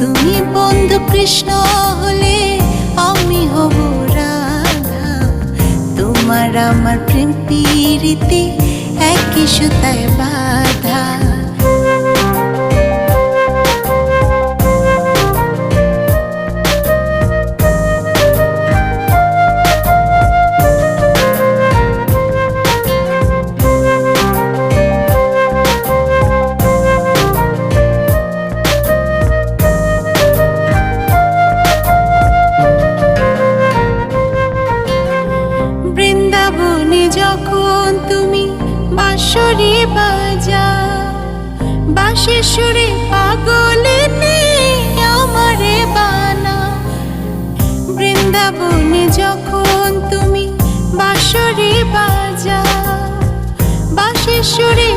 তুমি বন্ধু কৃষ্ণ হলে আমি হব রাধা। তোমার আমার প্রেম প্রীতি একই সুতায় বাঁধা। বৃন্দাবনে যখন তুমি বাঁশরি বাজাও, বাঁশির সুরে পাগল এনে আমারে বানাও। বৃন্দাবনে যখন তুমি বাঁশরি বাজাও, বাঁশির সুরে